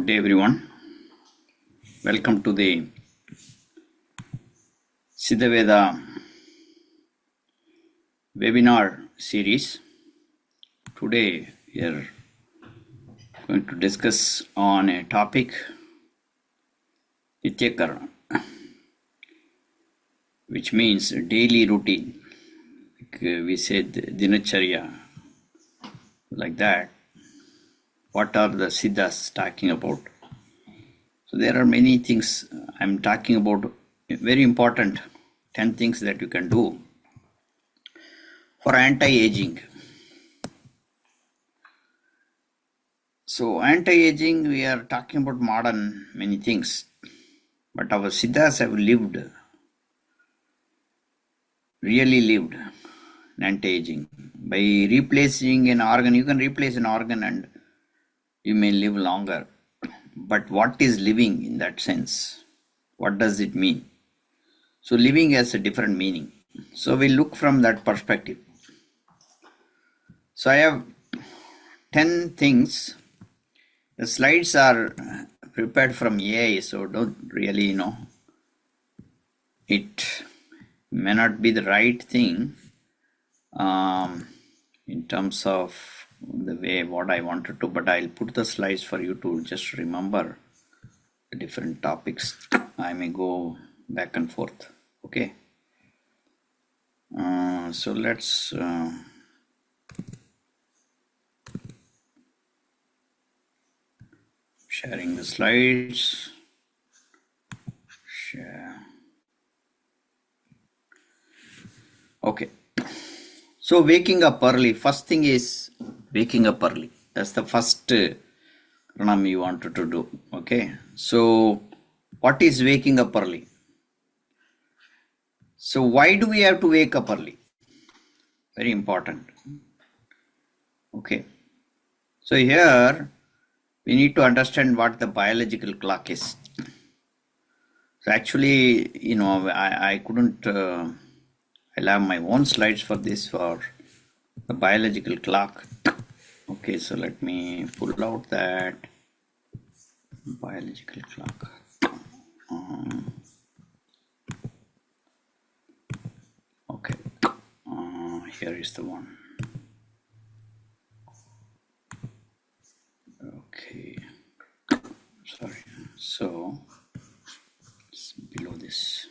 Good day, everyone. Welcome to the Siddha Veda webinar series. Today, we are going to discuss on a topic, Nitya Karnam, which means daily routine. Like we said, Dinacharya, like that. What are the Siddhas talking about? So there are many things I'm talking about, very important 10 things that you can do for anti-aging. So anti-aging, we are talking about modern many things, but our Siddhas have really lived in anti-aging. By replacing an organ, you can replace an organ and you may live longer. But what is living in that sense? What does it mean? So living has a different meaning. So we look from that perspective. So I have 10 things. The slides are prepared from AI, so don't really know. It may not be the right thing in terms of the way what I wanted to, but I'll put the slides for you to just remember the different topics. I may go back and forth. Okay. So let's sharing the slides. Share. Okay. So waking up early. First thing is waking up early. That's the first pranam you wanted to do. Okay. So what is waking up early? So why do we have to wake up early? Very important. Okay. So here we need to understand what the biological clock is. So actually, I couldn't, I'll have my own slides for this, for the biological clock. Okay, so let me pull out that biological clock. Okay, here is the one. Okay, sorry. So it's below this.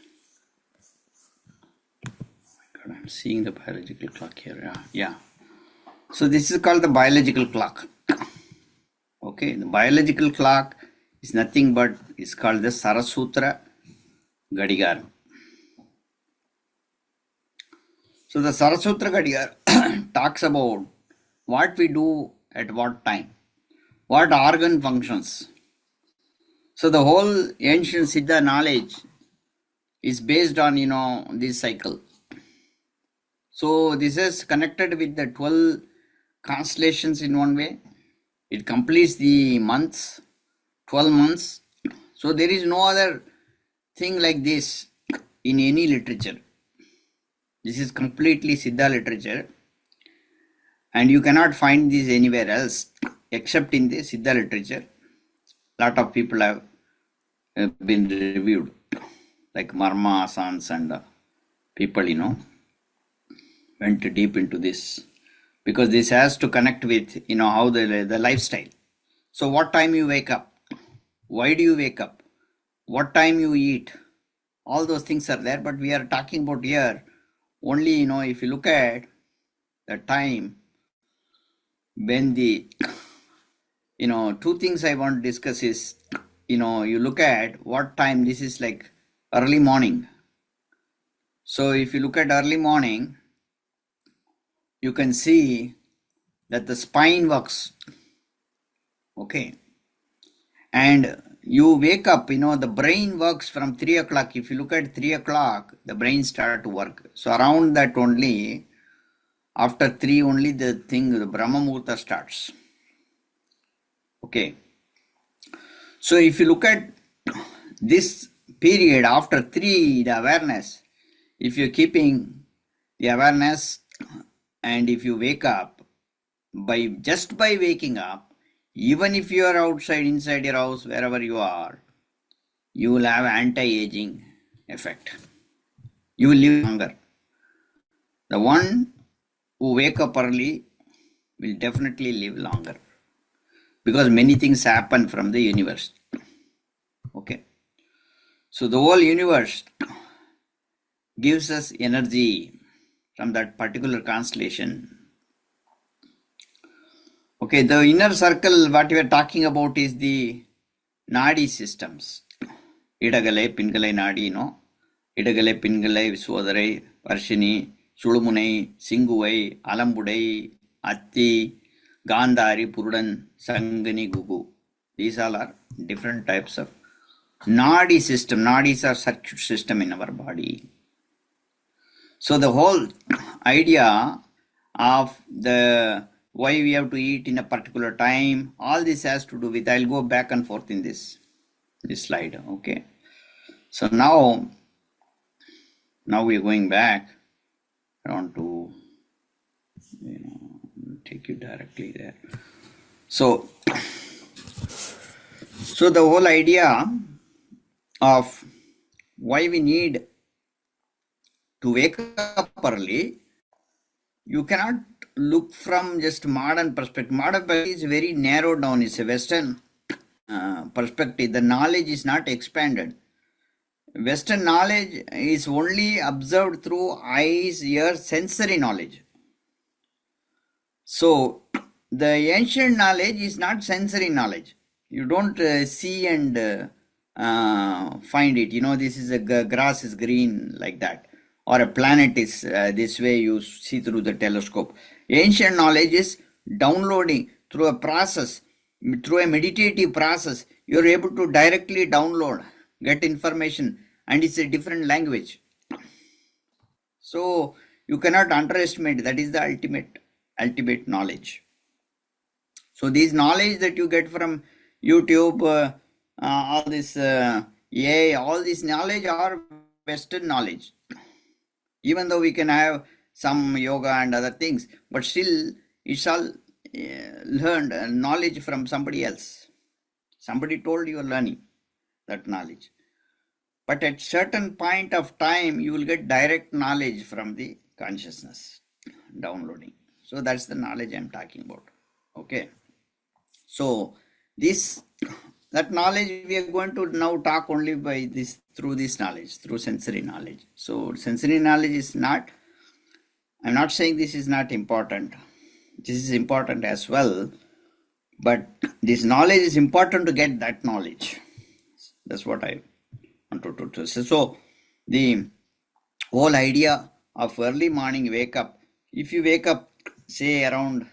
I'm seeing the biological clock here. Yeah. So this is called the biological clock. Okay. The biological clock is nothing but is called the Sarasutra Gadigar. So the Sarasutra Gadigar talks about what we do at what time, what organ functions. So the whole ancient Siddha knowledge is based on, this cycle. So this is connected with the 12 constellations in one way. It completes the months, 12 months. So there is no other thing like this in any literature. This is completely Siddha literature. And you cannot find this anywhere else except in the Siddha literature. A lot of people have been reviewed, like Marma Asans and people, went deep into this, because this has to connect with how the lifestyle. So what time you wake up, why do you wake up, what time you eat, all those things are there. But we are talking about here only, if you look at the time when the two things I want to discuss is, you look at what time. This is like early morning. So if you look at early morning, you can see that the spine works. Okay. And you wake up, the brain works from 3 o'clock. If you look at 3 o'clock, the brain starts to work. So around that only, after 3 only, the Brahma Muhurta starts. Okay. So if you look at this period after 3, the awareness, if you're keeping the awareness, and if you wake up, by waking up, Even if you are outside, inside your house, wherever you are, you will have anti-aging effect. You will live longer. The one who wake up early will definitely live longer because many things happen from the universe. Okay. So the whole universe gives us energy from that particular constellation. Okay, the inner circle, what we are talking about is the Nadi systems. Idagale, Pingalai Nadi, no? Idagale, Pingalai, Viswadare, Varshini, Sulumunai, Singuvai, Alambudai, Atti, Gandhari, Purudan, Sangani, Gugu. These all are different types of Nadi system. Nadis are circuit system in our body. So the whole idea of the why we have to eat in a particular time, all this has to do with, I'll go back and forth in this slide. Okay. So now we're going back. I want to take you directly there. So the whole idea of why we need to wake up early, you cannot look from just modern perspective. Modern perspective is very narrowed down. It's a Western perspective. The knowledge is not expanded. Western knowledge is only observed through eyes, ears, sensory knowledge. So the ancient knowledge is not sensory knowledge. You don't see and find it. This is a grass is green like that, or a planet is this way. You see through the telescope. Ancient knowledge is downloading through a process, through a meditative process. You're able to directly download, get information, and it's a different language. So you cannot underestimate. That is the ultimate knowledge. So these knowledge that you get from YouTube, all this AI, all this knowledge are Western knowledge. Even though we can have some yoga and other things, but still it's all learned knowledge from somebody else. Somebody told you are learning that knowledge. But at certain point of time, you will get direct knowledge from the consciousness downloading. So that's the knowledge I'm talking about. Okay. So that knowledge we are going to now talk only by this, through this knowledge, through sensory knowledge. So sensory knowledge is not, I'm not saying this is not important. This is important as well. But this knowledge is important to get that knowledge. That's what I want to say. So the whole idea of early morning wake up, if you wake up say around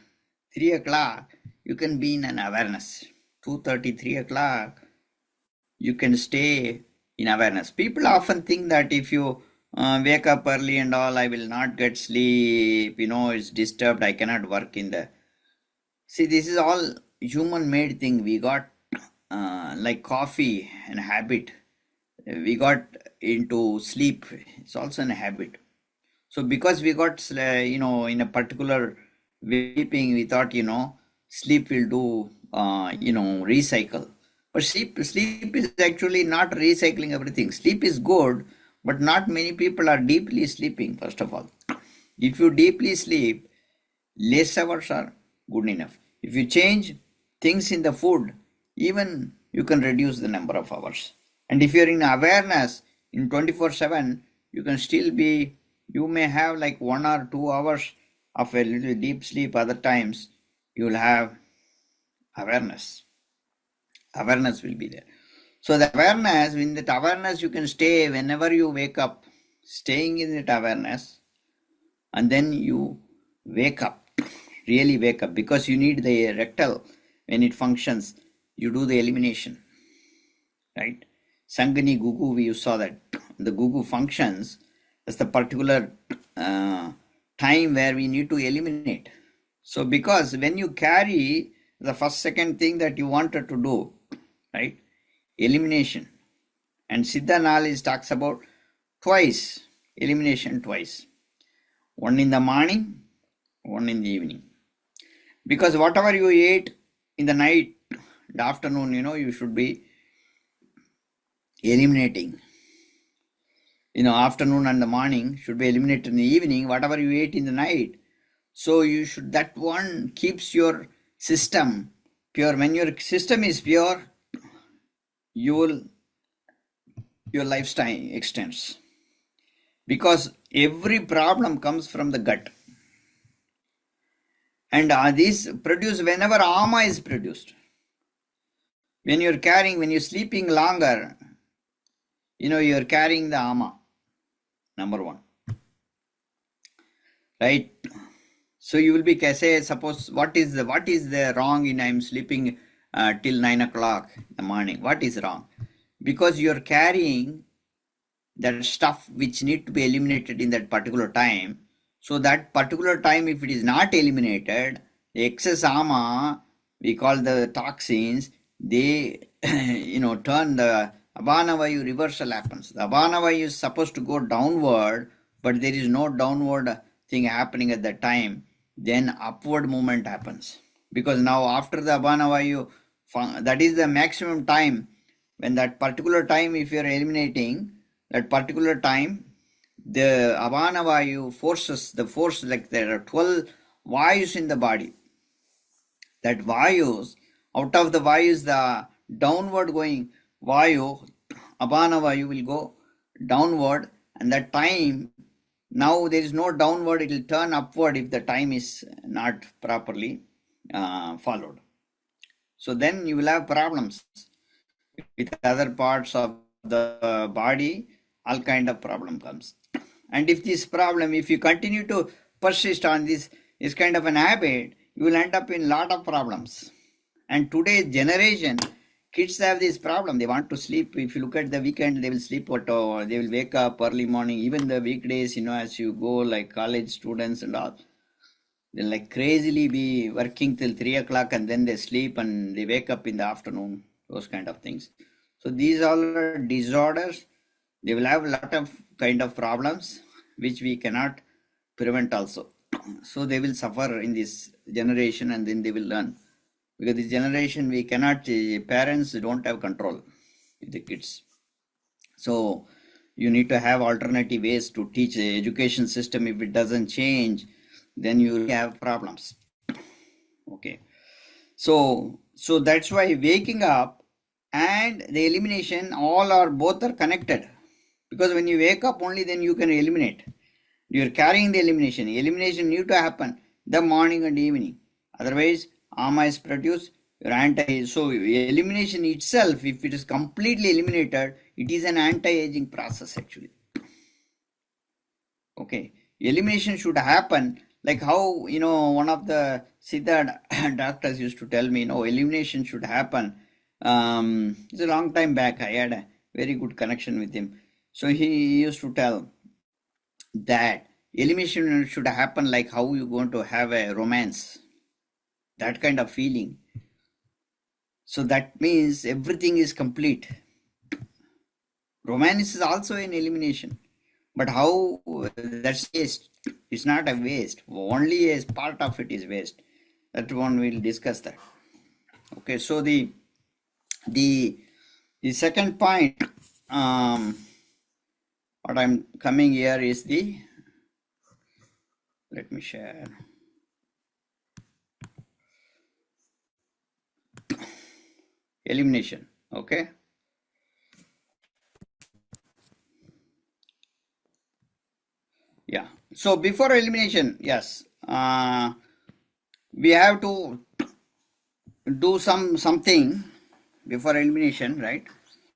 3 o'clock, you can be in an awareness. 2:30, 3 o'clock, you can stay in awareness. People often think that if you wake up early and all, I will not get sleep, it's disturbed, I cannot work in the... See, this is all human made thing. We got like coffee and habit. We got into sleep. It's also a habit. So because we got, in a particular sleeping, we thought, sleep will do, recycle. But sleep is actually not recycling everything. Sleep is good, but not many people are deeply sleeping, first of all. If you deeply sleep, less hours are good enough. If you change things in the food, even you can reduce the number of hours. And if you're in awareness in 24/7, you can still be, you may have like 1 or 2 hours of a little deep sleep. Other times you will have awareness. Awareness will be there. So the awareness, in that awareness you can stay whenever you wake up, staying in that awareness, and then you wake up, really wake up, because you need the rectal. When it functions, you do the elimination, right? Sangani Gugu, you saw that the Gugu functions as the particular time where we need to eliminate. So because when you carry the second thing that you wanted to do, right? Elimination. And Siddha knowledge talks about twice, elimination twice. One in the morning, one in the evening. Because whatever you ate in the night, the afternoon, you should be eliminating. Afternoon and the morning should be eliminated in the evening, whatever you ate in the night. So you should, that one keeps your system pure. When your system is pure, your lifestyle extends. Because every problem comes from the gut. And these produce whenever ama is produced. When you're sleeping longer, you're carrying the ama, number one. Right? So you will be, say, suppose, what is the wrong in I'm sleeping till 9 o'clock in the morning? What is wrong? Because you're carrying that stuff which need to be eliminated in that particular time. So that particular time, if it is not eliminated, the excess ama, we call the toxins, they turn the abhana vayu reversal happens. The abhana vayu is supposed to go downward, but there is no downward thing happening at that time. Then upward movement happens. Because now after the abhana vayu, that is the maximum time. When that particular time, if you are eliminating, that particular time, the abhana vayu force, like there are 12 vayus in the body. That vayus, out of the vayus, the downward going vayu, abhana vayu will go downward, and that time, now there is no downward, it will turn upward if the time is not properly followed. So then you will have problems with other parts of the body, all kind of problem comes. And if this problem, if you continue to persist on this kind of an habit, you will end up in lot of problems. And today's generation, kids have this problem. They want to sleep. If you look at the weekend, they will sleep or they will wake up early morning. Even the weekdays, as you go, like college students and all, they'll like crazily be working till 3 o'clock and then they sleep and they wake up in the afternoon, those kind of things. So these all are disorders. They will have a lot of kind of problems which we cannot prevent also. So they will suffer in this generation and then they will learn. Because this generation, we cannot, parents don't have control with the kids. So you need to have alternative ways to teach the education system. If it doesn't change, then you have problems. Okay. So that's why waking up and the elimination, both are connected. Because when you wake up only, then you can eliminate. You're carrying the elimination. Elimination need to happen the morning and evening. Otherwise, ama is produced, your anti. So elimination itself, if it is completely eliminated, it is an anti-aging process actually. Okay. Elimination should happen like how, one of the Siddha doctors used to tell me, elimination should happen. It's a long time back. I had a very good connection with him. So he used to tell that elimination should happen like how you're going to have a romance. That kind of feeling. So that means everything is complete. Romance is also an elimination. But how that's waste? It's not a waste. Only a part of it is waste. That one we'll discuss that. Okay, so the second point, what I'm coming here is let me share. Elimination. Okay. Yeah. So before elimination, yes, we have to do something before elimination, right?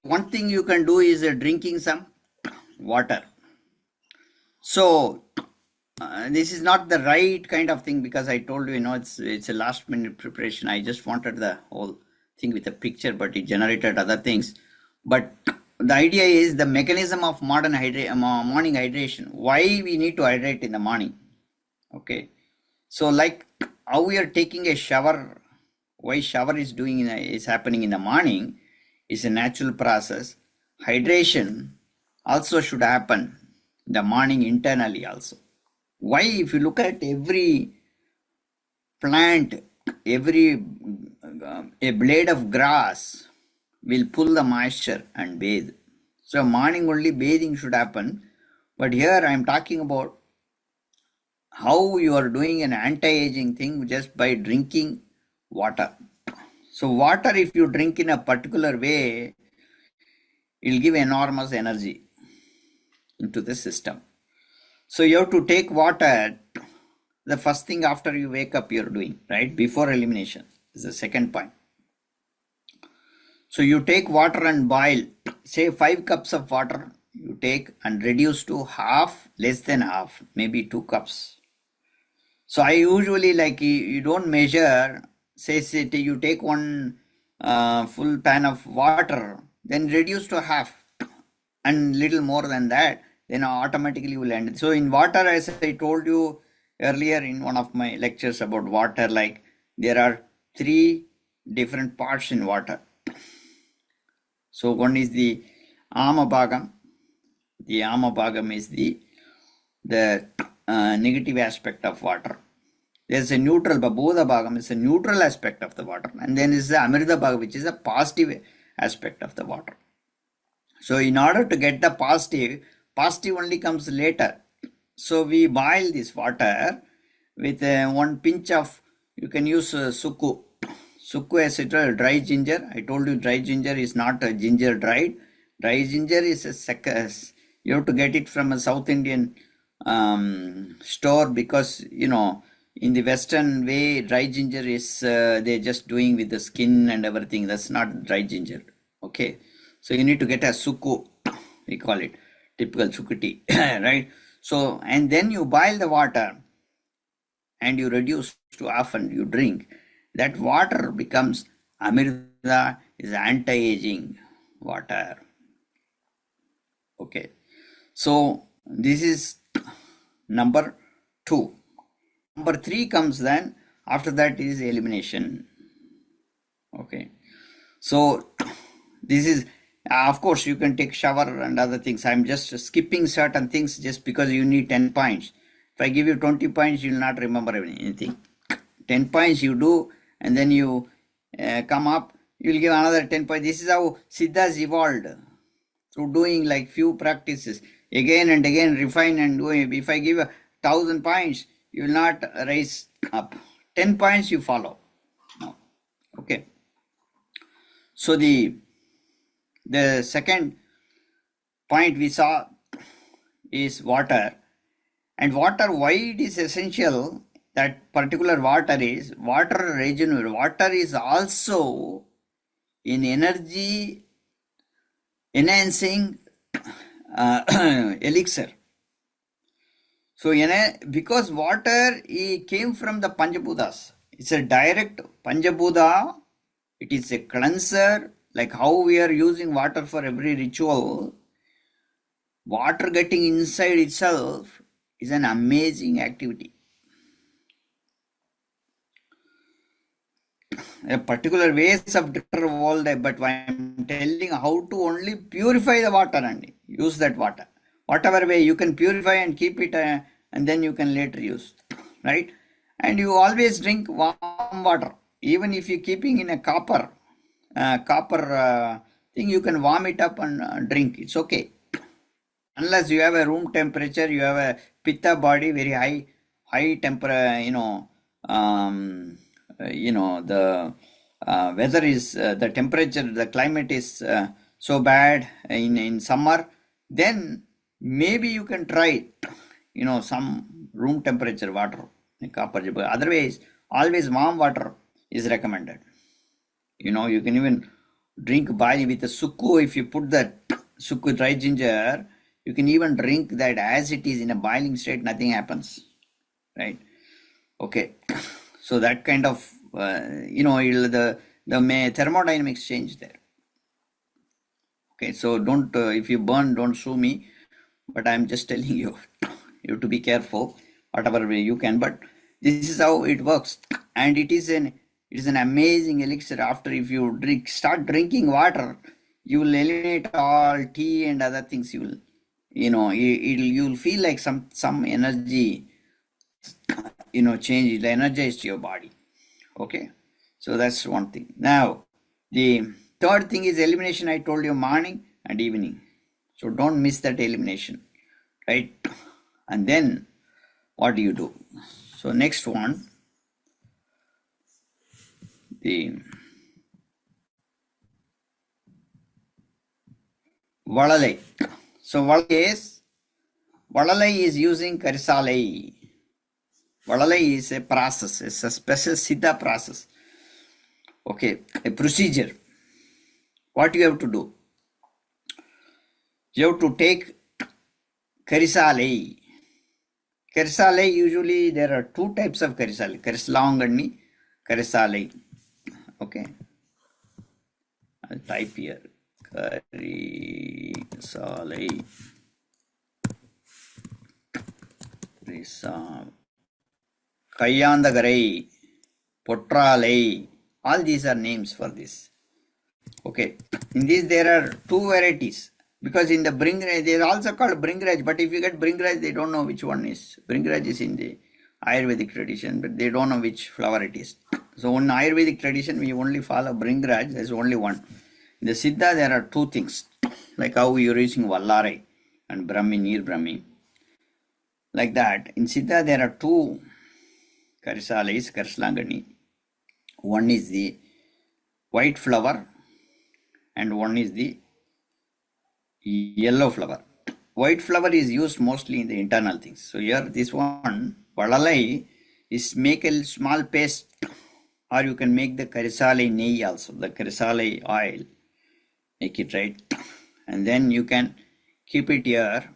One thing you can do is drinking some water. So this is not the right kind of thing because I told you, it's a last minute preparation. I just wanted the whole thing with a picture, but it generated other things. But the idea is the mechanism of morning hydration. Why we need to hydrate in the morning? Okay, so like how we are taking a shower, why shower is happening in the morning is a natural process. Hydration also should happen in the morning internally also. Why? If you look at every plant, every a blade of grass will pull the moisture and bathe. So morning only bathing should happen. But here I am talking about how you are doing an anti-aging thing just by drinking water. So water, if you drink in a particular way, it will give enormous energy into the system. So you have to take water the first thing after you wake up you're doing, right? Before elimination is the second point. So you take water and boil, say 5 cups of water you take and reduce to half, less than half, maybe 2 cups. So I usually like you don't measure, say you take one full pan of water, then reduce to half and little more than that, then automatically you will end. So in water, as I told you earlier in one of my lectures about water, like there are 3 different parts in water. So one is the Amabhagam. The Amabhagam is the negative aspect of water. There's a neutral, Babodha Bhagam is a neutral aspect of the water. And then is the Amrita Bhagam, which is a positive aspect of the water. So in order to get the positive only comes later. So we boil this water with one pinch of, you can use sukku. Sukku, etc., dry ginger. I told you dry ginger is not a ginger dried. Dry ginger is you have to get it from a South Indian store, because in the Western way, dry ginger is they're just doing with the skin and everything. That's not dry ginger. Okay, so you need to get a sukku, we call it typical sukku tea, right? So and then you boil the water and you reduce to half and you drink. That water becomes Amrita, is anti-aging water. Okay, so this is number 2. Number 3 comes then, after that is elimination. Okay, so this is, of course, you can take shower and other things. I'm just skipping certain things just because you need 10 points. If I give you 20 points, you will not remember anything. 10 points you do, and then you come up, you will give another 10 points. This is how Siddhas evolved, through doing like few practices, again and again, refine and doing. If I give 1,000 points, you will not rise up. 10 points you follow. No. Okay. So the second point we saw is water. And water, why it is essential, that particular water is regenerate. Water is also in energy enhancing elixir. So because water came from the Panchabhutas, it's a direct Panchabhuta, it is a cleanser, like how we are using water for every ritual. Water getting inside itself is an amazing activity. A particular ways of different all that, but I am telling how to only purify the water and use that water. Whatever way you can purify and keep it, and then you can later use, right? And you always drink warm water, even if you're keeping in a copper thing, you can warm it up and drink. It's okay. Unless you have a room temperature, you have a pitta body, very high temperature, the weather is, the temperature, the climate is so bad in summer, then maybe you can try, some room temperature water, copper. Otherwise, always warm water is recommended. You can even drink barley with the sukku. If you put that sukku, dry ginger, you can even drink that as it is in a boiling state, nothing happens, right? Okay, so that kind of, the thermodynamics change there. Okay, so don't, if you burn, don't sue me, but I'm just telling you, you have to be careful, whatever way you can, but this is how it works. And it is an amazing elixir. After, if you start drinking water, you will eliminate all tea and other things. You will, you'll feel like some energy, change, it energized your body. Okay, So that's one thing. Now, the third thing is elimination. I told you morning and evening. So don't miss that elimination, right? And then what do you do? So next one, the Valalai. So Valalai is using Karisalai. Valalai is a process, it's a special Siddha process. Okay, a procedure. What you have to do? You have to take Karisalai. Karisalai, usually there are two types of Karisalai. Karisalangani, Karisalai. Okay. I'll type here. Karisalai. Kayyandagarai, Potralai. All these are names for this. Okay. In this there are two varieties. Because in the Bringraj, they are also called Bringraj, but if you get Bringraj, they don't know which one is. Bringraj is in the Ayurvedic tradition, but they don't know which flower it is. So in Ayurvedic tradition, we only follow Bringraj, there's only one. In the Siddha, there are two things, like how you're using Vallarai and Brahmi, Neer Brahmi. Like that, in Siddha, there are two Karisalais, Karisalangani. One is the white flower and one is the yellow flower. White flower is used mostly in the internal things. So here this one, Valalai, is make a small paste, or you can make the Karisalai nehi also, the Karisalai oil. Make it right. And then you can keep it here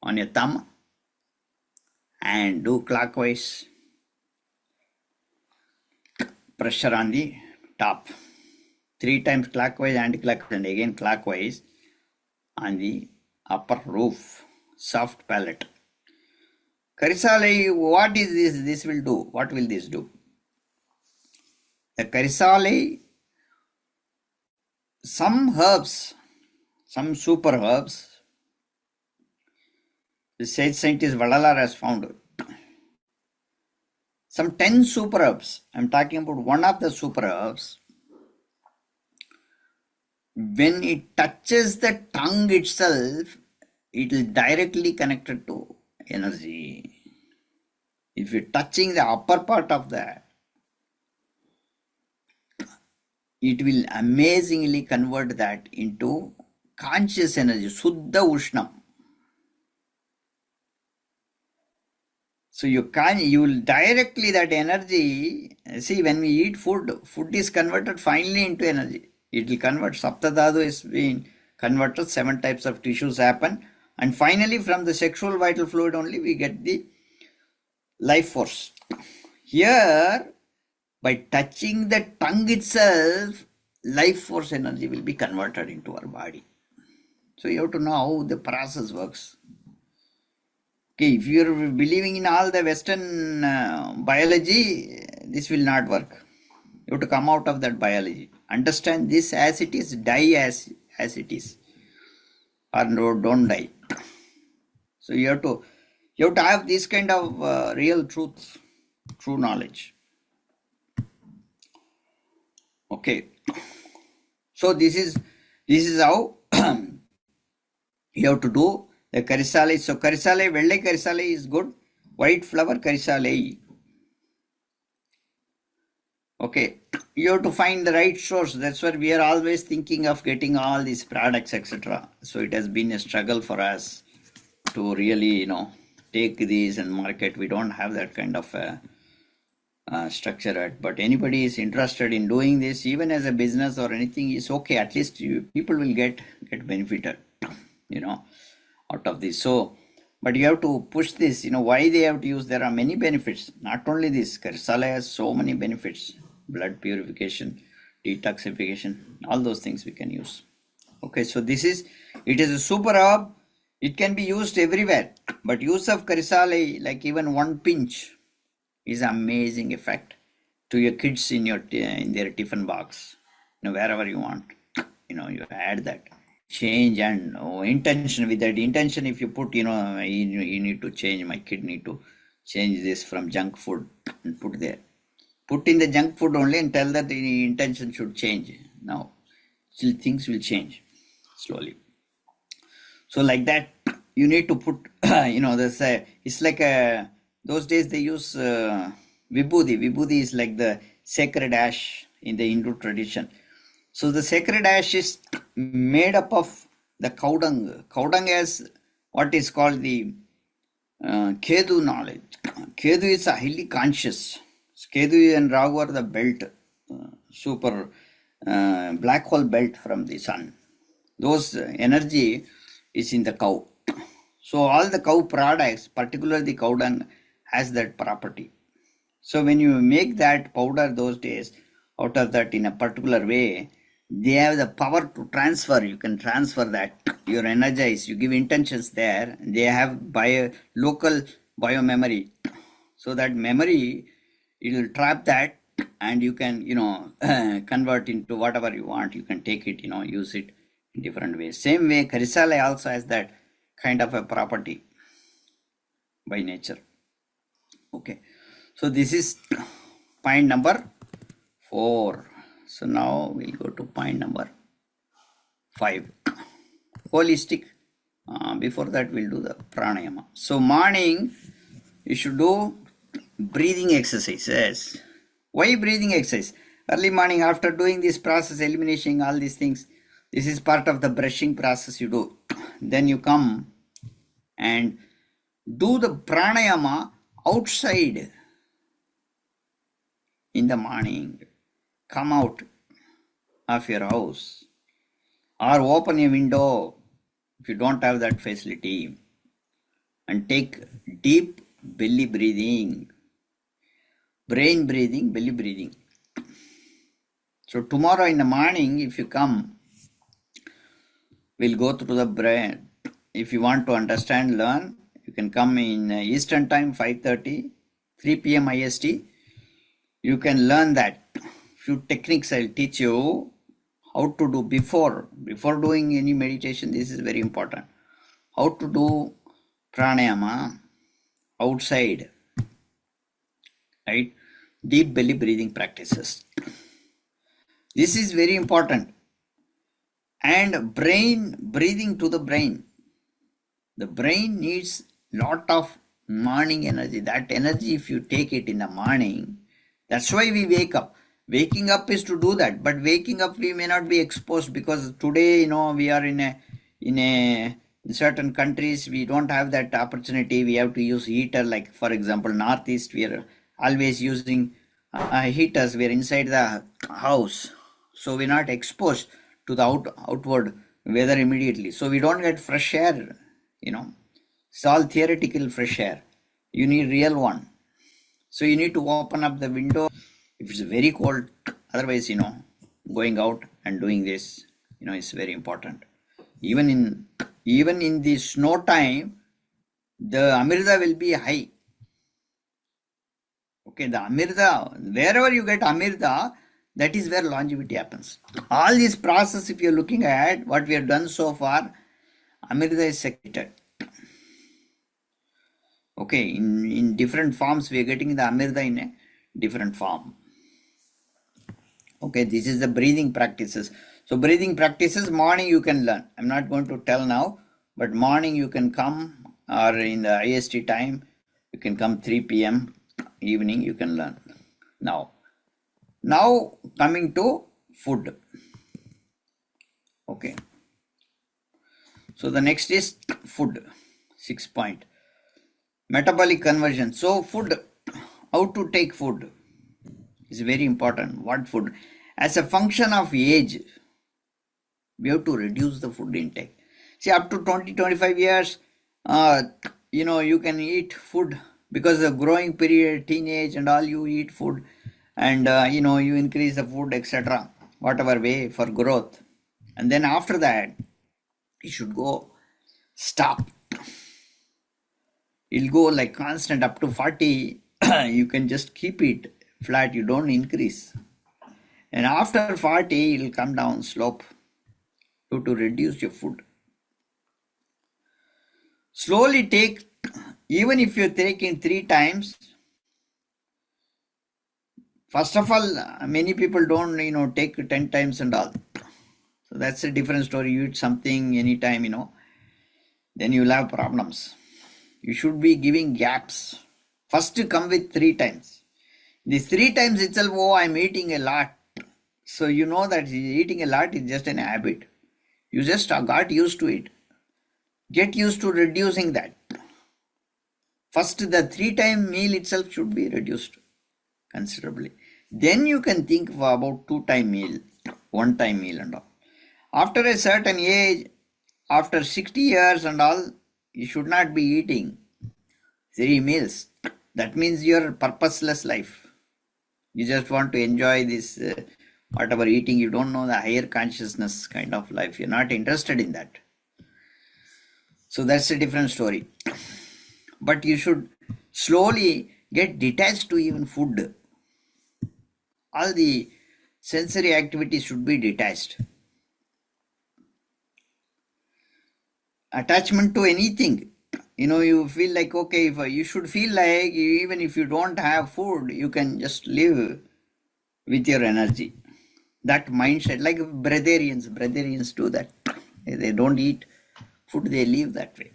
on your thumb and do clockwise. Pressure on the top. 3 times clockwise, anti-clockwise, and again clockwise on the upper roof, soft palate. Karisalai, what is this? This will do. What will this do? The Karisalai, some herbs, some super herbs, the sage scientist Vadalar has found some 10 super herbs. I'm talking about one of the super herbs. When it touches the tongue itself, it will directly connected to energy. If you're touching the upper part of that, it will amazingly convert that into conscious energy, Suddha Ushnam. So you will directly that energy, see when we eat food is converted finally into energy. It will convert, Saptadhatu is being converted, 7 types of tissues happen, and finally from the sexual vital fluid only we get the life force. Here, by touching the tongue itself, life force energy will be converted into our body. So you have to know how the process works. Okay, if you are believing in all the Western biology, this will not work. You have to come out of that biology. Understand this as it is, die as it is. Or no, don't die. So you have to have this kind of real truth, true knowledge. Okay. So this is how you have to do the Karisalai. So Karisalai, Vellai Karisalai is good. White flower Karisalai. Okay. You have to find the right source. That's why we are always thinking of getting all these products, etc. So it has been a struggle for us to really, take these and market. We don't have that kind of structure yet. But anybody is interested in doing this, even as a business or anything, is okay. At least people will get benefited, out of this. So, but you have to push this. Why they have to use? There are many benefits. Not only this, Karisalai has so many benefits. Blood purification, detoxification, all those things we can use. Okay, so it is a super herb. It can be used everywhere, but use of Karisalai, like even one pinch, is amazing effect to your kids in their tiffin box, wherever you want. You add that change and intention. With that intention, if you put, you need to change. My kid need to change this from junk food and put there. Put in the junk food only and tell that the intention should change. Now, still things will change slowly. So like that, you need to put, there's it's like those days they use vibhuti. Vibhuti is like the sacred ash in the Hindu tradition. So the sacred ash is made up of the cow dung. Cow dung has what is called the Kedu knowledge. Kedu is highly conscious. Kedu and Rahu are the belt, super black hole belt from the sun. Those energy is in the cow. So all the cow products, particularly the cow dung, has that property. So when you make that powder those days out of that in a particular way, they have the power to transfer. You can transfer that. You're energized. You give intentions there. They have local bio memory. So that memory, it will trap that, and you can convert into whatever you want. You can take it, use it in different ways. Same way, Karisala also has that kind of a property by nature. Okay, so this is point number 4. So now we'll go to point number 5. Holistic. Before that, we'll do the pranayama. So morning, you should do breathing exercises. Why breathing exercise? Early morning, after doing this process, elimination, all these things, this is part of the brushing process you do. Then you come and do the pranayama outside in the morning. Come out of your house or open a window if you don't have that facility and take deep belly breathing, brain breathing, belly breathing. So tomorrow in the morning, if you come, we'll go through the brain. If you want to understand, learn, you can come in Eastern time, 5:30, 3 p.m. IST. You can learn that. Few techniques I'll teach you how to do before doing any meditation. This is very important. How to do pranayama outside, right? Deep belly breathing practices. This is very important. And brain breathing to the brain. The brain needs lot of morning energy. That energy, if you take it in the morning, that's why we wake up. Waking up is to do that, but waking up we may not be exposed, because today we are in certain countries we don't have that opportunity. We have to use heater, like for example Northeast, we are always using heaters. We are inside the house, so we're not exposed to the outward weather immediately, so we don't get fresh air. It's all theoretical fresh air. You need real one. So you need to open up the window if it's very cold. Otherwise, going out and doing this, is very important. Even in the snow time, the Amirda will be high. Okay, the Amirda, wherever you get Amirda, that is where longevity happens. All this process, if you're looking at what we have done so far, Amirda is secreted. Okay, in different forms, we are getting the Amirda in a different form. Okay, this is the breathing practices. So breathing practices, morning you can learn. I'm not going to tell now, but morning you can come, or in the IST time, you can come 3 p.m. evening, you can learn. Now coming to food. Okay. So the next is food, 6 point. Metabolic conversion. So food, how to take food is very important. What food? As a function of age, we have to reduce the food intake. See, up to 20-25 years, you can eat food, because the growing period, teenage and all, you eat food, and you increase the food, etc. Whatever way for growth. And then after that, you should go stop. It'll go like constant up to 40. You can just keep it flat, you don't increase. And after 40, it'll come down slope. You have to reduce your food. Slowly take, even if you take in 3 times, First of all, many people don't, take 10 times and all. So that's a different story. You eat something anytime, then you'll have problems. You should be giving gaps. First you come with 3 times. These 3 times itself, oh, I'm eating a lot. So you know that eating a lot is just an habit. You just got used to it. Get used to reducing that. First, the 3-time meal itself should be reduced considerably. Then you can think about 2-time meal, 1-time meal and all. After a certain age, after 60 years and all, you should not be eating 3 meals. That means your purposeless life. You just want to enjoy this whatever eating. You don't know the higher consciousness kind of life. You're not interested in that. So that's a different story. But you should slowly get detached to even food. All the sensory activities should be detached. Attachment to anything. You feel like, okay, if you should feel like even if you don't have food, you can just live with your energy. That mindset, like breatharians do that. They don't eat food, they live that way.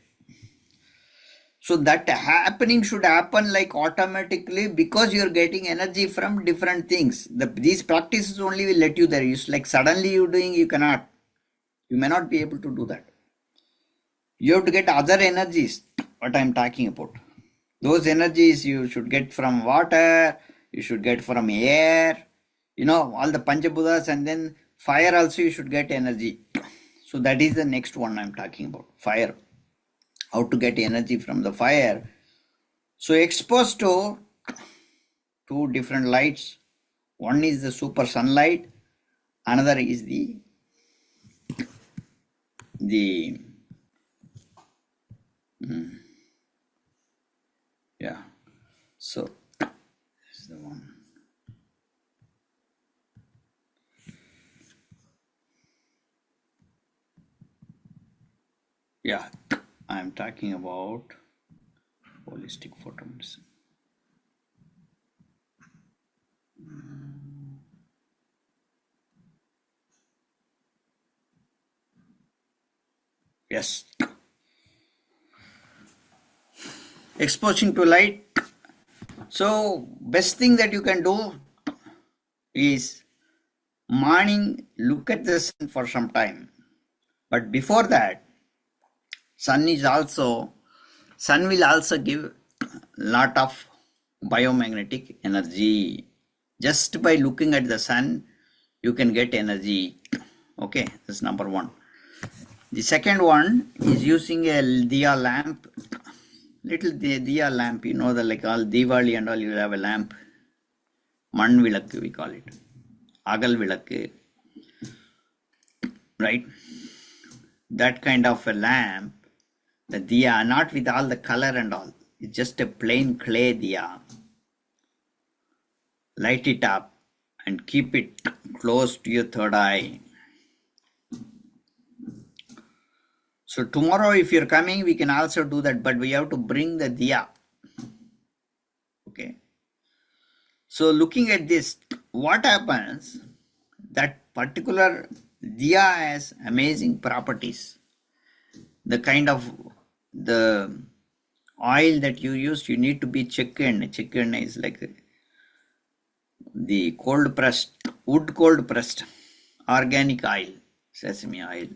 So that happening should happen like automatically because you're getting energy from different things. These practices only will let you there. It's like suddenly you're doing, you may not be able to do that. You have to get other energies, what I'm talking about. Those energies you should get from water, you should get from air, all the Panchabhutas, and then fire also you should get energy. So that is the next one I'm talking about, fire. How to get energy from the fire. So exposed to 2 different lights. One is the super sunlight, another is the so this is the one. I'm talking about holistic photomedicine. Yes. Exposing to light. So best thing that you can do is morning, look at the sun for some time. But before that, sun will also give lot of biomagnetic energy. Just by looking at the sun, you can get energy. Okay, that's number 1. The second one is using a diya lamp. Little diya lamp, like all Diwali and all, you have a lamp. Man vilakku we call it. Agal vilakku. Right? That kind of a lamp, the diya, not with all the color and all. It's just a plain clay diya. Light it up and keep it close to your third eye. So tomorrow if you're coming, we can also do that, but we have to bring the diya. Okay. So looking at this, what happens, that particular diya has amazing properties. The kind of the oil that you use, you need to be chicken. Chicken is like the cold pressed, wood cold pressed, organic oil, sesame oil,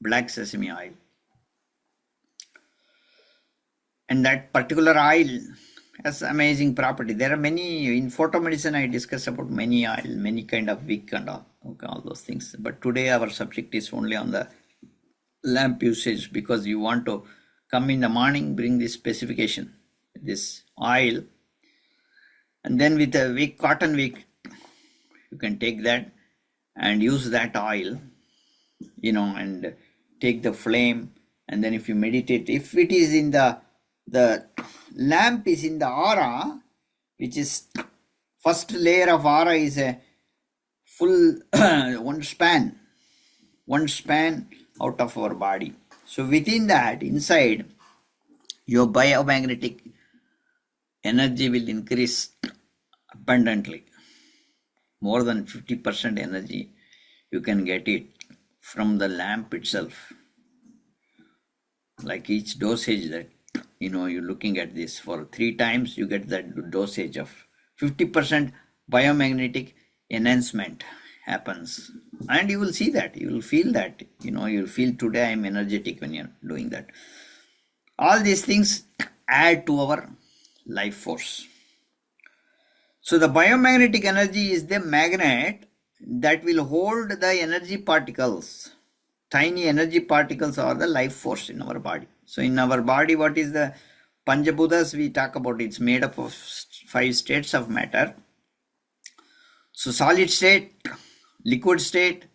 black sesame oil. And that particular oil has amazing property. There are many, in photomedicine I discuss about many oil, many kind of wick and all, okay, all those things. But today our subject is only on the lamp usage, because you want to come in the morning, bring this specification, this oil, and then with a wick, cotton wick, you can take that and use that oil, and take the flame, and then if you meditate, if it is in the lamp is in the aura, which is first layer of aura is a full one span out of our body. So within that, inside, your biomagnetic energy will increase abundantly. more than 50% energy, you can get it from the lamp itself. Like each dosage that, you're looking at this for 3 times, you get that dosage of 50% biomagnetic enhancement happens. And you will see that, you will feel that, you'll feel today I'm energetic when you're doing that. All these things add to our life force. So the biomagnetic energy is the magnet that will hold the energy particles. Tiny energy particles are the life force in our body. So in our body, what is the Panchabhutas we talk about? It's made up of 5 states of matter. So solid state, liquid state,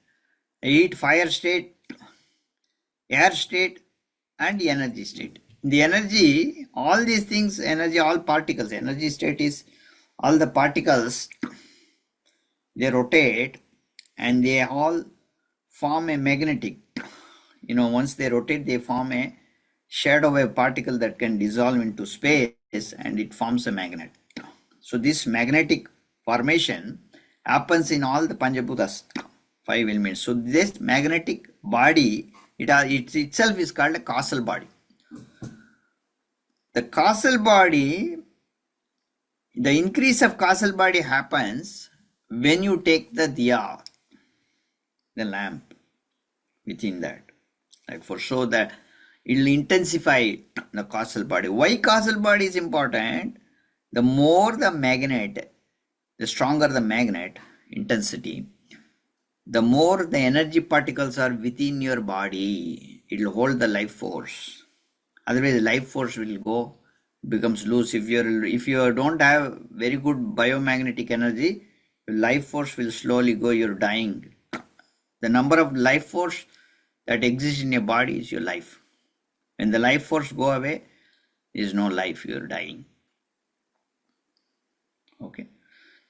heat, fire state, air state, and energy state. The energy, all these things, energy, all particles, energy state is all the particles, they rotate and they all form a magnetic. Once they rotate, they form a shadow wave particle that can dissolve into space and it forms a magnet. So this magnetic formation happens in all the Panchabhutas, 5 elements. So this magnetic body, it itself is called a causal body. The causal body, the increase of causal body happens when you take the diya, the lamp within that. Like for sure that it will intensify the causal body. Why causal body is important? The more the magnet, the stronger the magnet intensity, the more the energy particles are within your body, it will hold the life force. Otherwise, the life force will go, becomes loose. If you don't have very good biomagnetic energy, your life force will slowly go, you're dying. The number of life force that exists in your body is your life. When the life force go away, there is no life, you're dying. Okay.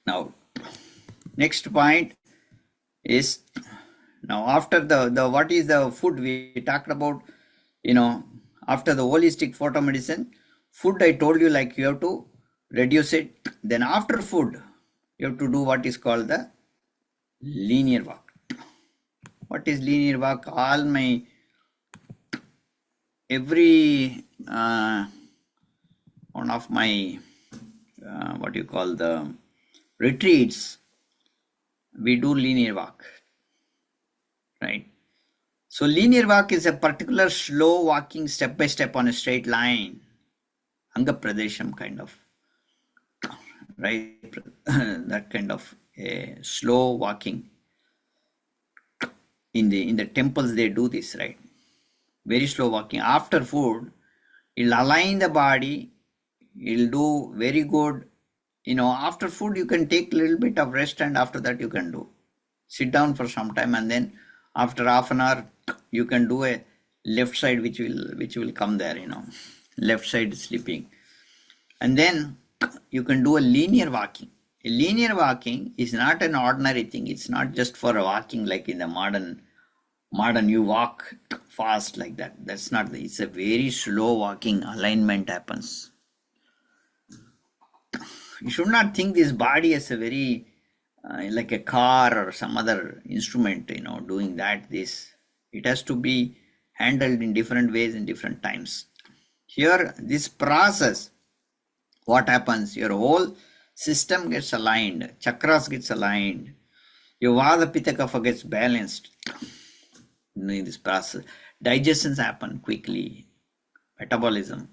Now, next point is, now after the what is the food we talked about, after the holistic photomedicine, food I told you, like you have to reduce it. Then after food, you have to do what is called the linear walk. What is linear walk? All my, every one of my, what you call the retreats, we do linear walk, right? So linear walk is a particular slow walking step by step on a straight line, Anga Pradesham kind of, right? That kind of a slow walking. In the temples they do this, right? Very slow walking. After food, it'll align the body, it'll do very good. After food you can take a little bit of rest, and after that you can do sit down for some time, and then after half an hour you can do a left side which will come there, left side sleeping, and then you can do a linear walking. A linear walking is not an ordinary thing. It's not just for a walking like in the modern you walk fast like that. That's not, it's a very slow walking. Alignment happens. You should not think this body as a very like a car or some other instrument, doing that. It has to be handled in different ways in different times. Here, this process, what happens? Your whole system gets aligned, chakras gets aligned, your Vata Pitta Kapha gets balanced. In this process, digestions happen quickly, metabolism,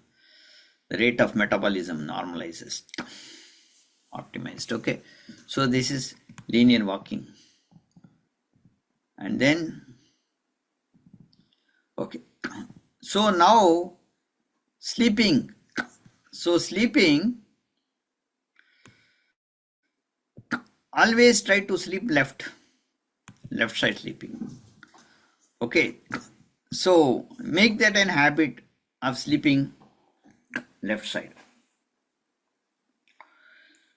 the rate of metabolism normalizes, optimized. Okay, so this is linear walking. And then, okay, so now sleeping. So sleeping, always try to sleep left side sleeping. Okay, so make that an habit of sleeping left side.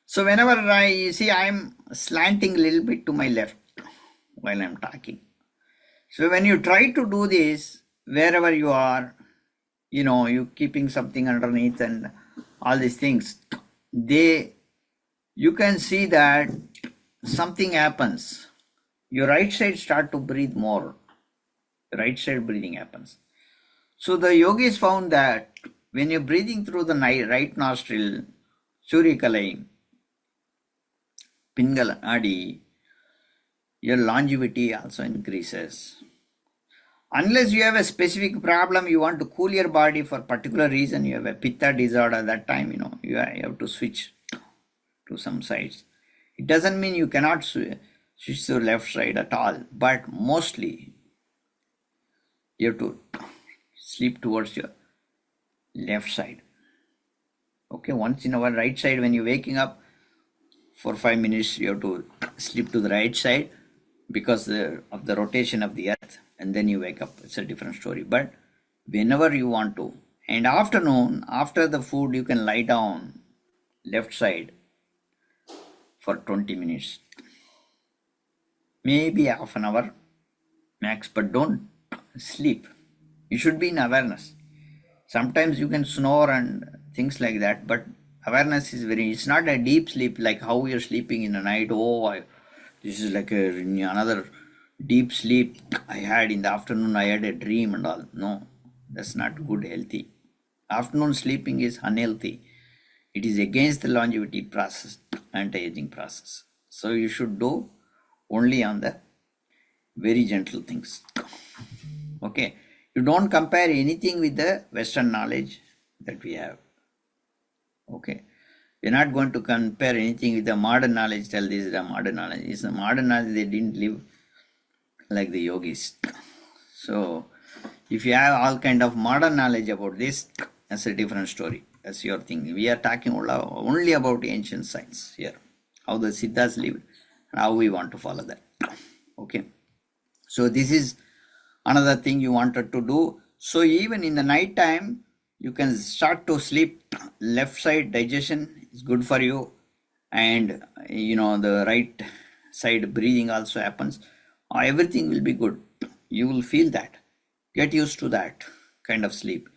So whenever I'm slanting a little bit to my left while I'm talking. So when you try to do this, wherever you are, you keeping something underneath and all these things, you can see that something happens. Your right side start to breathe more. Right side breathing happens. So the yogis found that when you're breathing through the right nostril, Suryakalai, Pingala Nadi, your longevity also increases. Unless you have a specific problem, you want to cool your body for a particular reason, you have a pitta disorder, that time, you have to switch to some sides. It doesn't mean you cannot switch to the left side at all, but mostly you have to sleep towards your left side. Okay, once in our right side, when you're waking up for 5 minutes, you have to sleep to the right side because of the rotation of the earth, and then you wake up. It's a different story. But whenever you want to, and afternoon, after the food, you can lie down left side for 20 minutes, maybe half an hour max, but don't sleep. You should be in awareness. Sometimes you can snore and things like that, but awareness is it's not a deep sleep like how you're sleeping in the night. This is like another deep sleep I had in the afternoon. I had a dream and all. No, that's not good, healthy. Afternoon sleeping is unhealthy. It is against the longevity process, anti-aging process. So you should do only on the very gentle things. Okay. You don't compare anything with the Western knowledge that we have. Okay. We're not going to compare anything with the modern knowledge. Tell this is the modern knowledge. It's the modern knowledge. They didn't live like the yogis. So if you have all kind of modern knowledge about this, that's a different story. That's your thing. We are talking only about ancient science here. How the Siddhas lived and how we want to follow that. Okay. So this is another thing you wanted to do. So even in the night time, you can start to sleep. Left side digestion is good for you, and the right side breathing also happens. Everything will be good. You will feel that. Get used to that kind of sleep.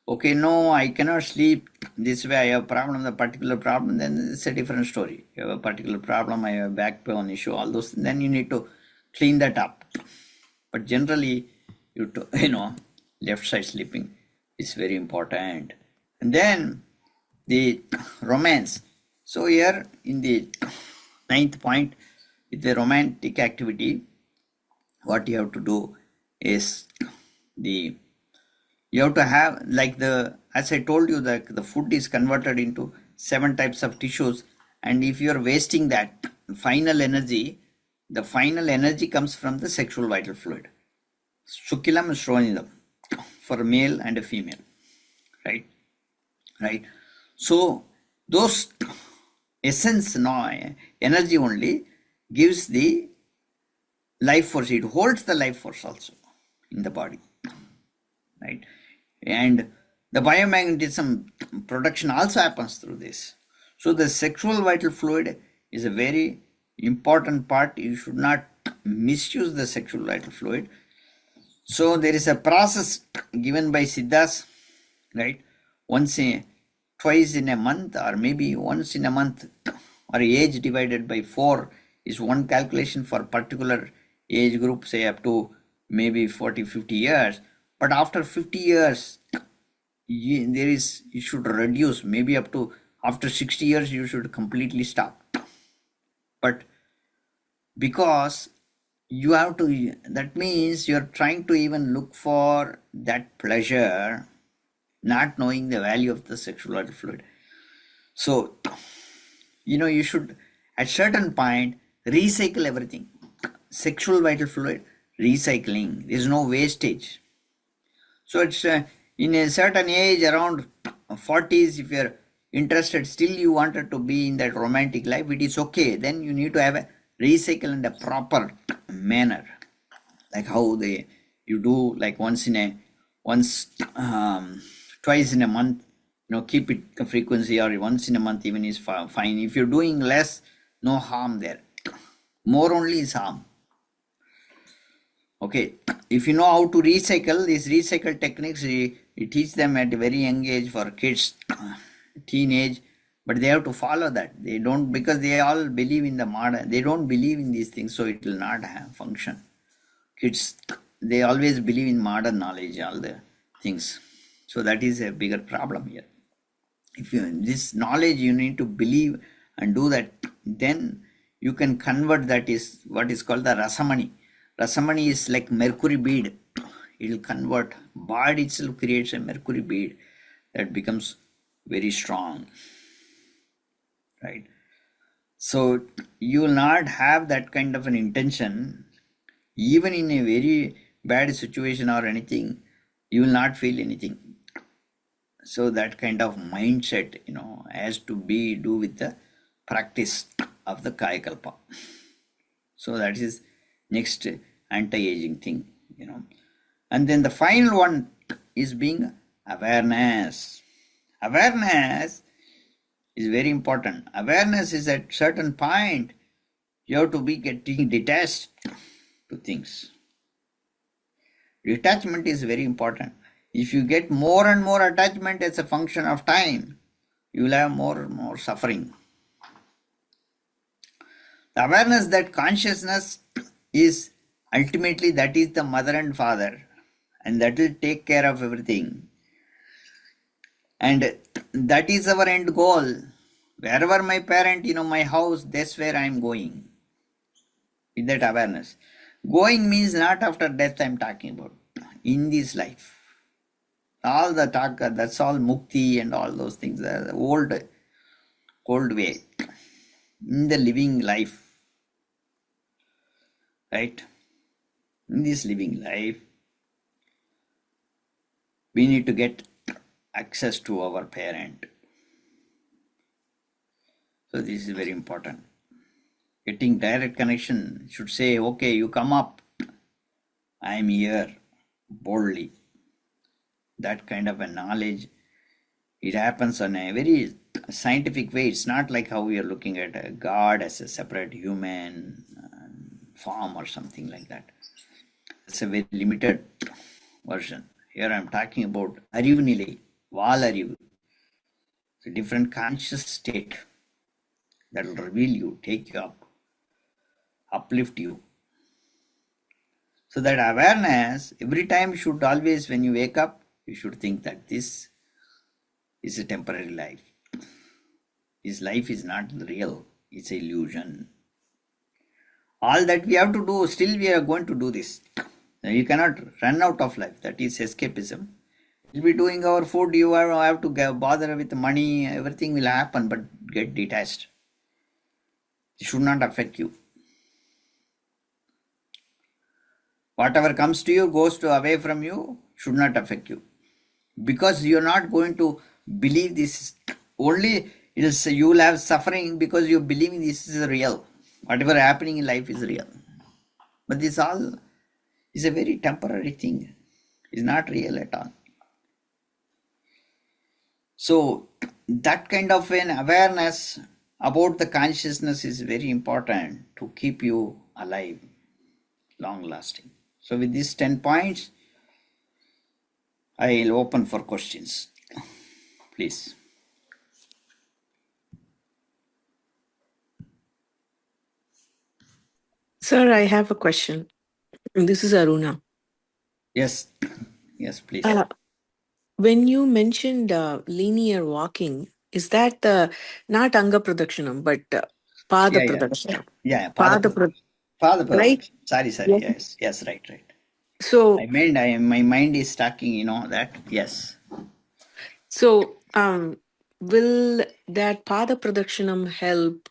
Okay, no, I cannot sleep this way. I have a problem, a particular problem. Then it's a different story. You have a particular problem. I have a back pain issue. All those. Then you need to clean that up. But generally, left side sleeping is very important. And then the romance. So here in the 9th point, with the romantic activity, what you have to do is you have to have, as I told you, that the food is converted into 7 types of tissues, and if you are wasting that final energy, the final energy comes from the sexual vital fluid. Sukilam and Shronidam for a male and a female, right? So those essence, energy only gives the life force. It holds the life force also in the body, right? And the biomagnetism production also happens through this. So the sexual vital fluid is a very important part. You should not misuse the sexual vital fluid. So there is a process given by Siddhas, right? Twice in a month, or maybe once in a month, or age divided by 4 is one calculation for particular age group, say up to maybe 40-50 years. But after 50 years, you should reduce. Maybe up to after 60 years, you should completely stop. But because you have to, that means you're trying to even look for that pleasure, not knowing the value of the sexual vital fluid. So, you should at certain point recycle everything. Sexual vital fluid, recycling. There's no wastage. So it's in a certain age, around 40s, if you're interested, still you wanted to be in that romantic life, it is okay. Then you need to have a recycle in a proper manner, like how you do, like twice in a month, keep it a frequency, or once in a month even is fine. If you're doing less, no harm there. More only is harm. Okay, if you know how to recycle, these recycle techniques, we teach them at a very young age for kids, teenage, But they have to follow that. They don't, because they all believe in the modern, they don't believe in these things, so it will not have function. Kids, they always believe in modern knowledge, all the things. So that is a bigger problem here. If you this knowledge you need to believe and do that, then you can convert. That is what is called the rasamani. Rasamani is like mercury bead. It will convert. Bard itself creates a mercury bead that becomes very strong, right? So you will not have that kind of an intention. Even in a very bad situation or anything, you will not feel anything. So that kind of mindset, has to be do with the practice of the Kaya Kalpa. So that is next anti-aging thing, And then the final one is being awareness. Awareness is very important. Awareness is at certain point, you have to be getting detached to things. Detachment is very important. If you get more and more attachment as a function of time, you will have more and more suffering. The awareness that consciousness is ultimately, that is the mother and father, and that will take care of everything. And that is our end goal. Wherever my parent, my house, that's where I am going. With that awareness. Going means not after death I'm talking about. In this life. All the talk, that's all mukti and all those things, the old way. In the living life. Right? In this living life, we need to get access to our parent. So this is very important. Getting direct connection should say, okay, you come up, I am here, boldly. That kind of a knowledge, it happens on a very scientific way. It's not like how we are looking at a God as a separate human form or something like that. It's a very limited version. Here I'm talking about Arivu Nilai, Val Arivu. It's a different conscious state that will reveal you, take you up, uplift you. So that awareness, every time should always, when you wake up, you should think that this is a temporary life. This life is not real, it's an illusion. All that we have to do, still we are going to do this. You cannot run out of life. That is escapism. We'll be doing our food, you have to bother with money, everything will happen, but get detached. It should not affect you. Whatever comes to you, goes to away from you, should not affect you. Because you are not going to believe this. Only you will have suffering because you believe this is real. Whatever happening in life is real. But this all is a very temporary thing. It's not real at all. So that kind of an awareness about the consciousness is very important to keep you alive, long lasting. So with these 10 points, I'll open for questions. Please. Sir, I have a question. This is Aruna. Yes, please. When you mentioned linear walking, is that not Anga Pradakshinam, but Pada Pradakshinam? Yeah, Pada right? Sorry. Yes, right. So, my mind is talking, that, yes. So, will that Pada Pradakshinam help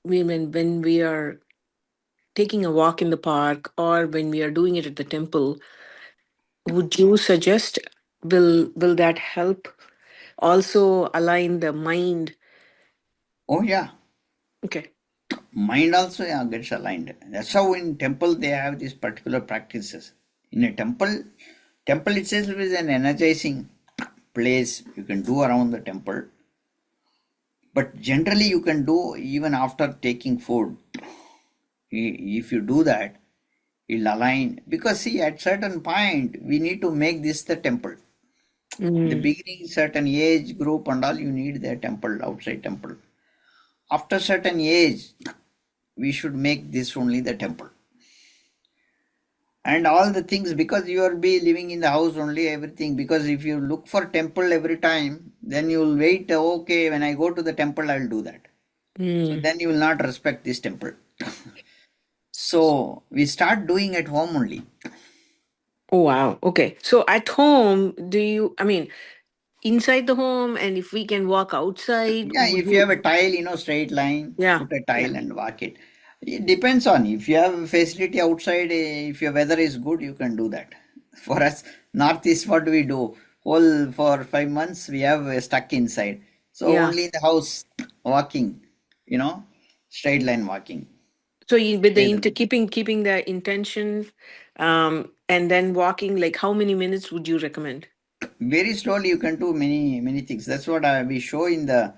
women when we are taking a walk in the park or when we are doing it at the temple? Would you suggest will that help also align the mind? Oh yeah. Okay. Mind also gets aligned. That's how in temple they have these particular practices. In a temple itself is an energizing place you can do around the temple. But generally you can do even after taking food. If you do that, it'll align. Because see, at certain point, we need to make this the temple. The Mm. beginning, certain age group and all, you need the temple, outside temple. After certain age, we should make this only the temple. And all the things, because you will be living in the house only, everything, because if you look for temple every time, then you will wait, okay, when I go to the temple, I will do that. So Mm. then you will not respect this temple. So we start doing at home only. Oh, wow. Okay. So at home, I mean, inside the home, and if we can walk outside, Yeah, would if you have a you? tile, straight line, Yeah. put a Yeah. tile and walk it. It depends on if you have facility outside, if your weather is good, you can do that. For us, Northeast, what do we do? Whole for 5 months, we have stuck inside. So Yeah. only in the house, walking, you know, straight line walking. So with the Either. keeping the intention, and then walking, like how many minutes would you recommend? Very slowly you can do many things. That's what we show in the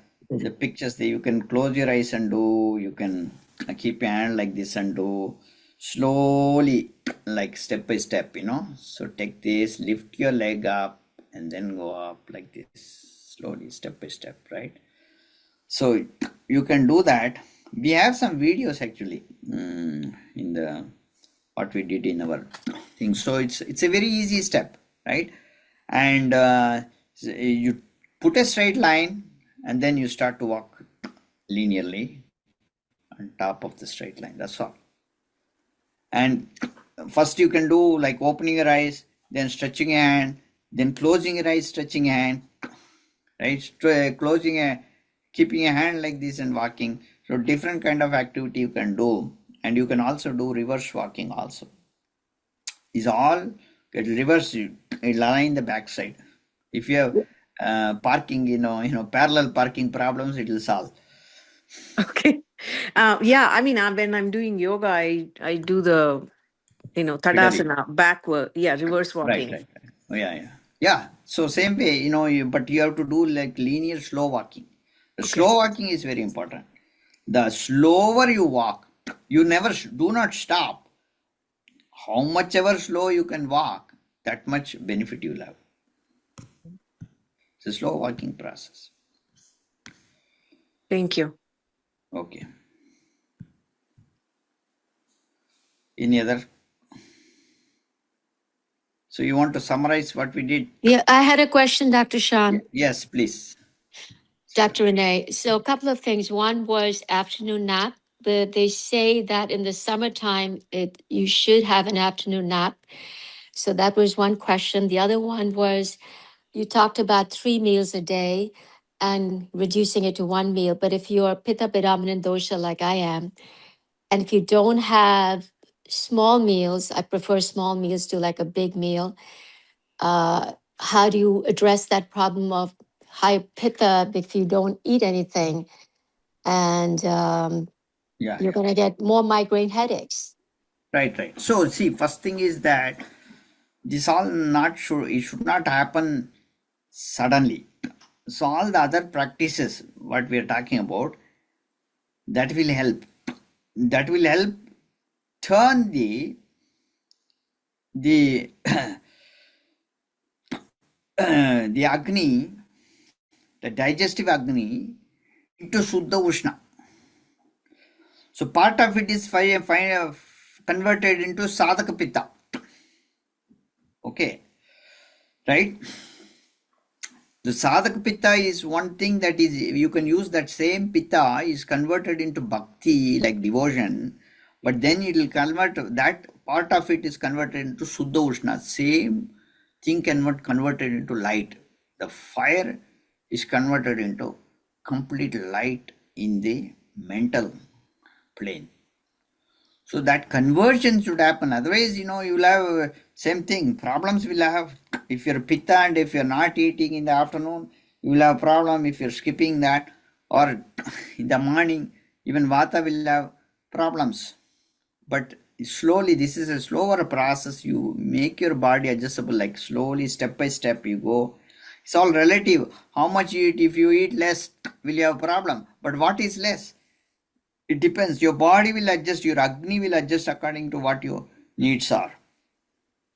pictures. That you can close your eyes and do. You can keep your hand like this and do slowly, like step by step. So take this, lift your leg up, and then go up like this slowly, step by step, right? So you can do that. We have some videos actually, in the what we did in our thing. So it's a very easy step, right? And you put a straight line, and then you start to walk linearly on top of the straight line. That's all. And first you can do like opening your eyes, then stretching your hand, then closing your eyes, stretching your hand, right? Closing a, keeping a hand like this and walking. So different kind of activity you can do, and you can also do reverse walking also. Is all get reverse. It align the backside. If you have parking, parallel parking problems, it will solve. Okay. Yeah. I mean, when I'm doing yoga, I do the Pedally. tadasana backward. Yeah, reverse Right, walking. right, right. Oh, yeah, yeah. Yeah. So same way, but you have to do like linear slow walking. The Okay. slow walking is very important. The slower you walk, you never do not stop. How much ever slow you can walk, that much benefit you'll have. It's a slow walking process. Thank you. Okay. Any other? So you want to summarize what we did? Yeah, I had a question, Dr. Shan, Yes, please. Dr. Renee. So a couple of things. One was afternoon nap. They say that in the summertime, you should have an afternoon nap. So that was one question. The other one was you talked about 3 meals a day and reducing it to one meal. But if you're pitta predominant dosha like I am, and if you don't have small meals, I prefer small meals to like a big meal. How do you address that problem of high pitta if you don't eat anything? And Yeah, you're yeah. going to get more migraine headaches. Right, right. So see, first thing is that this all not sure it should not happen suddenly. So all the other practices what we are talking about, that will help. That will help turn the the Agni, the digestive Agni, into Suddha Ushna. So part of it is converted into Sadhaka Pitta. Okay, right? The Sadhaka Pitta is one thing that is, you can use that same Pitta is converted into Bhakti, like devotion, but then it will convert, that part of it is converted into Suddha Ushna. Same thing converted into light. The fire is converted into complete light in the mental plane. So that conversion should happen. Otherwise, you'll have same thing. Problems will have if you're pitta and if you're not eating in the afternoon, you will have problem if you're skipping that, or in the morning, even vata will have problems. But slowly, this is a slower process. You make your body adjustable, like slowly, step by step, you go. It's all relative. How much you eat? If you eat less, will you have problem? But what is less? It depends. Your body will adjust, your Agni will adjust according to what your needs are.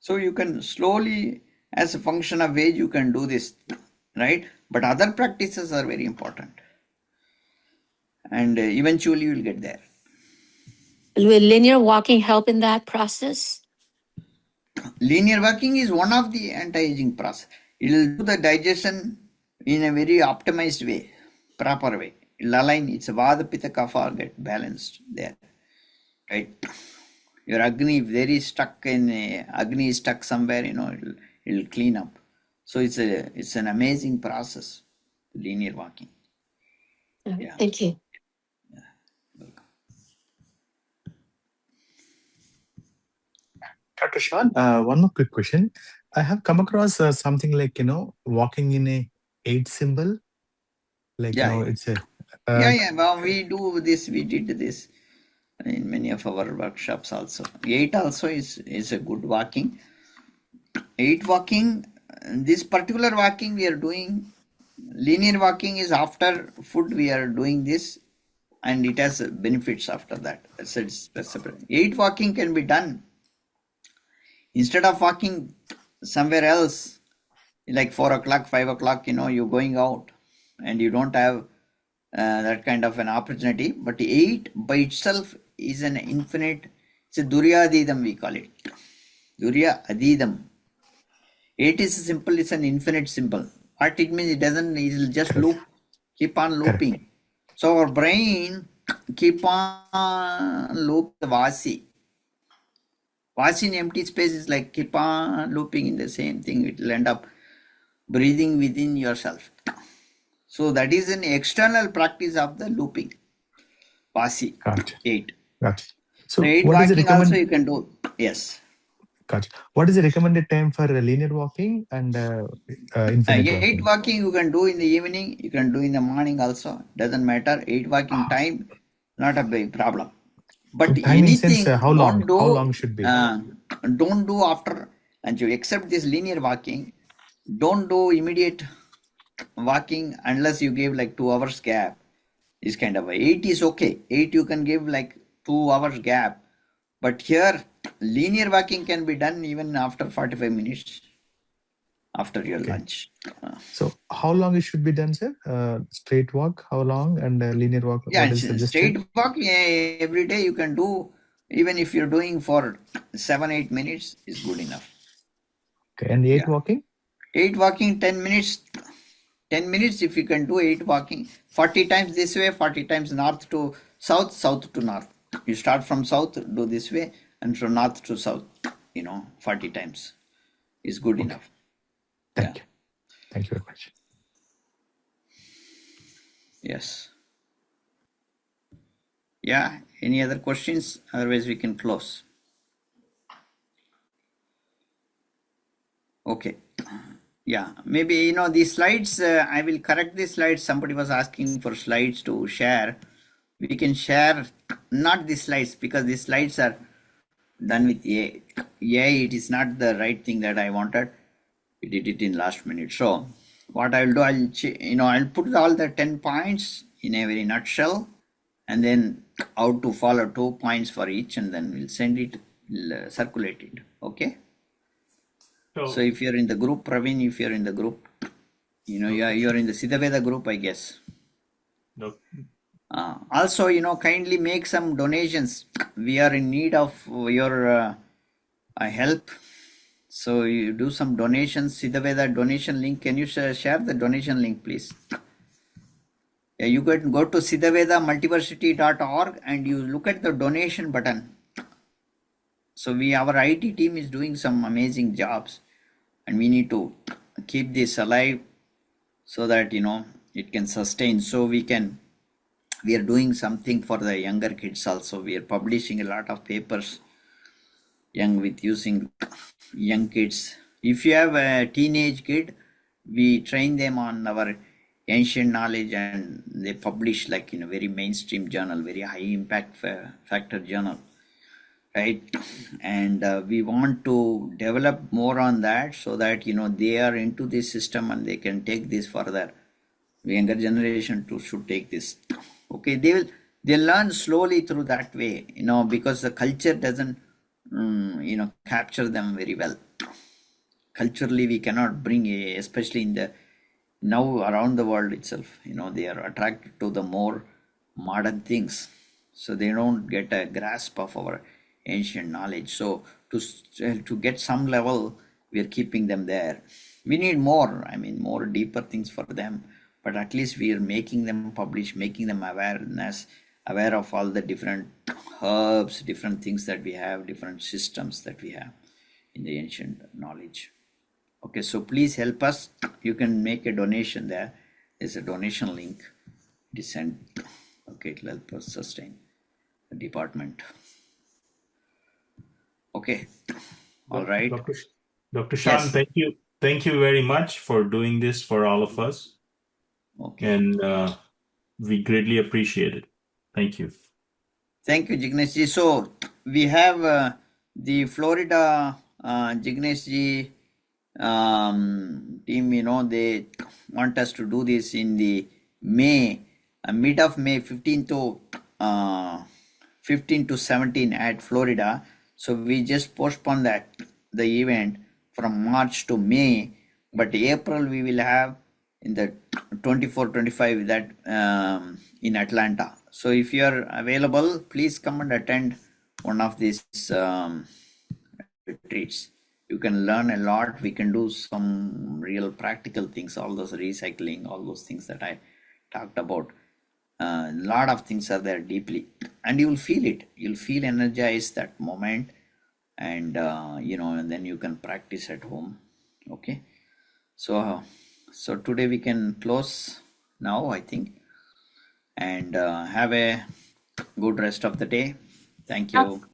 So you can slowly as a function of age, you can do this, right? But other practices are very important. And eventually you will get there. Will linear walking help in that process? Linear walking is one of the anti-aging process. It will do the digestion in a very optimized way, proper way. It will align, it's a Vada Pitta Kapha get balanced there, right? Your Agni, if there is stuck in Agni is stuck somewhere, it'll clean up. So it's an amazing process, linear walking. Yeah. Thank you. Welcome. Dr. Shan, one more quick question. I have come across something like, walking in a 8 symbol. Like, it's a... Well, we did this in many of our workshops also. 8 also is a good walking. 8 walking, this particular walking we are doing, linear walking is after food we are doing this, and it has benefits after that. So it's separate. 8 walking can be done instead of walking somewhere else, like 4 o'clock, 5 o'clock, you're going out and you don't have that kind of an opportunity. But 8 by itself is an infinite, it's a Durya Adidam we call it. Durya Adidam. 8 is simple, it's an infinite symbol. What it means, it'll just loop, keep on looping. Correct. So our brain keep on loop the Vasi. Vasi in empty space is like keep on looping in the same thing. It will end up breathing within yourself. So that is an external practice of the looping. Vasi. Gotcha. 8. Gotcha. So 8 walking also you can do. Yes. Gotcha. What is the recommended time for linear walking and infinite 8 walking you can do in the evening, you can do in the morning also. Doesn't matter. 8 walking time, not a big problem. But so anything, how long? How long should be? Don't do after lunch. Except this linear walking, don't do immediate walking unless you give like 2 hours gap. This kind of 8 is okay. 8 you can give like 2 hours gap. But here linear walking can be done even after 45 minutes after your lunch. So how long it should be done, sir? Straight walk, how long? And linear walk, what is suggested? Straight walk, every day you can do. Even if you're doing for 7-8 minutes is good enough. Okay. And 8 walking? 8 walking, 10 minutes. 10 minutes if you can do 8 walking. 40 times this way, 40 times north to south, south to north. You start from south, do this way, and from north to south, 40 times is good enough. Thank you. Thank you very much. Yes. Yeah. Any other questions? Otherwise, we can close. Okay. Yeah. Maybe, these slides, I will correct these slides. Somebody was asking for slides to share. We can share, not the slides, because the slides are done with AI. It is not the right thing that I wanted. We did it in last minute. So what I will do, I'll put all the 10 points in a very nutshell, and then how to follow 2 points for each, and then we'll send it, circulate it. Okay. So if you're in the group, Praveen, if you're in the group, you're in the Siddha group, I guess. No. Also, kindly make some donations. We are in need of your help. So you do some donations. Siddha donation link. Can you share the donation link, please? Yeah, you can go to siddhavedamultiversity.org and you look at the donation button. So our IT team is doing some amazing jobs, and we need to keep this alive so that it can sustain. So we are doing something for the younger kids also. We are publishing a lot of papers using young kids. If you have a teenage kid, we train them on our ancient knowledge, and they publish like in a very mainstream journal, very high impact factor journal, right? And we want to develop more on that so that they are into this system and they can take this further. The younger generation too should take this. Okay, they learn slowly through that way, because the culture doesn't capture them very well. culturally we cannot bring especially in the now around the world itself, they are attracted to the more modern things, so they don't get a grasp of our ancient knowledge. So to get some level, we are keeping them there. We need more, more deeper things for them, but at least we are making them publish, making them aware of all the different herbs, different things that we have, different systems that we have in the ancient knowledge. Okay, so please help us. You can make a donation there. There's a donation link. It is sent. Okay, it'll help us sustain the department. Okay, all right. Dr. Shan, Yes. Thank you very much for doing this for all of us. Okay. And we greatly appreciate it. Thank you. Thank you, Jignesh ji. So we have the Florida Jignesh ji team, they want us to do this in the May, mid of May, 15 to 17 at Florida. So we just postponed the event from March to May, but April we will have in the 24-25 that in Atlanta. So if you are available, please come and attend one of these retreats. You can learn a lot. We can do some real practical things, all those recycling, all those things that I talked about. A lot of things are there deeply, and you will feel it. You'll feel energized that moment, and and then you can practice at home. Okay, so today we can close now, I think, and have a good rest of the day. Thank you.